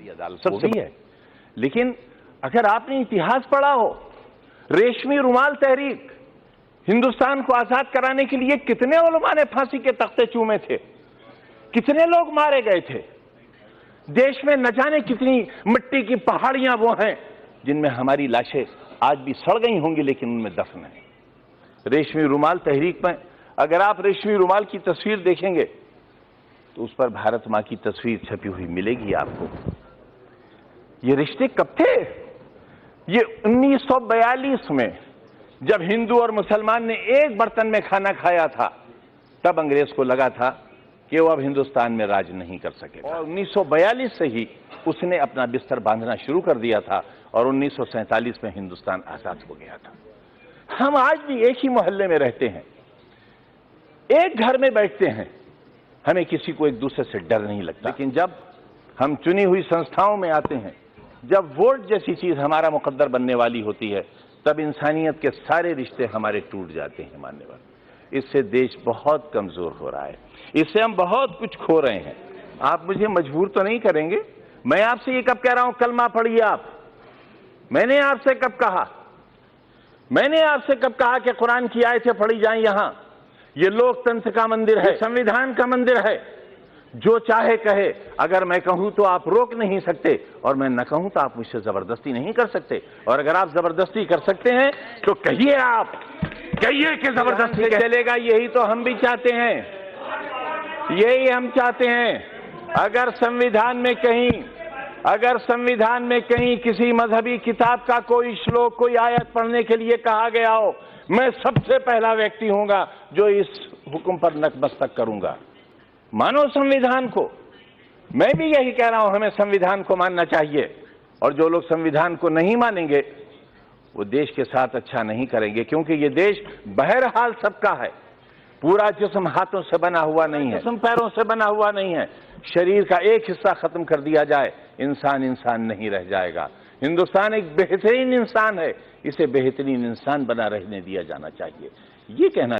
बड़ी अदालत सबसे है। लेकिन अगर आपने इतिहास पढ़ा हो, रेशमी रुमाल तहरीक, हिंदुस्तान को आजाद कराने के लिए कितने उलमा ने फांसी के तख्ते चूमे थे, कितने लोग मारे गए थे। देश में न जाने कितनी मिट्टी की पहाड़ियां वो हैं जिनमें हमारी लाशें आज भी सड़ गई होंगी, लेकिन उनमें दफन है। रेशमी रुमाल तहरीक में अगर आप रेशमी रुमाल की तस्वीर देखेंगे तो उस पर भारत मां की तस्वीर छपी हुई मिलेगी आपको। ये रिश्ते कब थे? ये 1942 में जब हिंदू और मुसलमान ने एक बर्तन में खाना खाया था, तब अंग्रेज को लगा था कि वो अब हिंदुस्तान में राज नहीं कर सकेगा, और 1942 से ही उसने अपना बिस्तर बांधना शुरू कर दिया था और 1947 में हिंदुस्तान आजाद हो गया था। हम आज भी एक ही मोहल्ले में रहते हैं, एक घर में बैठते हैं, हमें किसी को एक दूसरे से डर नहीं लगता। लेकिन जब हम चुनी हुई संस्थाओं में आते हैं, जब वोट जैसी चीज हमारा मुकद्दर बनने वाली होती है, तब इंसानियत के सारे रिश्ते हमारे टूट जाते हैं। मानने वाले, इससे देश बहुत कमजोर हो रहा है, इससे हम बहुत कुछ खो रहे हैं। आप मुझे मजबूर तो नहीं करेंगे? मैं आपसे ये कब कह रहा हूं कलमा पढ़िए आप? मैंने आपसे कब कहा? मैंने आपसे कब कहा कि कुरान की आयतें पढ़ी जाएं? यहां ये लोकतंत्र का मंदिर है, संविधान का मंदिर है। जो चाहे कहे, अगर मैं कहूं तो आप रोक नहीं सकते, और मैं न कहूं तो आप मुझसे जबरदस्ती नहीं कर सकते। और अगर आप जबरदस्ती कर सकते हैं तो कहिए, आप कहिए कि जबरदस्ती चलेगा। यही तो हम भी चाहते हैं, यही हम चाहते हैं। अगर संविधान में कहीं किसी मजहबी किताब का कोई श्लोक, कोई आयत पढ़ने के लिए कहा गया हो, मैं सबसे पहला व्यक्ति हूंगा जो इस हुक्म पर नतमस्तक करूंगा। मानो संविधान को। मैं भी यही कह रहा हूं, हमें संविधान को मानना चाहिए। और जो लोग संविधान को नहीं मानेंगे वो देश के साथ अच्छा नहीं करेंगे, क्योंकि ये देश बहरहाल सबका है। पूरा जिस्म हाथों से बना हुआ नहीं है, जिस्म पैरों से बना हुआ नहीं है। शरीर का एक हिस्सा खत्म कर दिया जाए, इंसान नहीं रह जाएगा। हिंदुस्तान एक बेहतरीन इंसान है, इसे बेहतरीन इंसान बना रहने दिया जाना चाहिए। ये कहना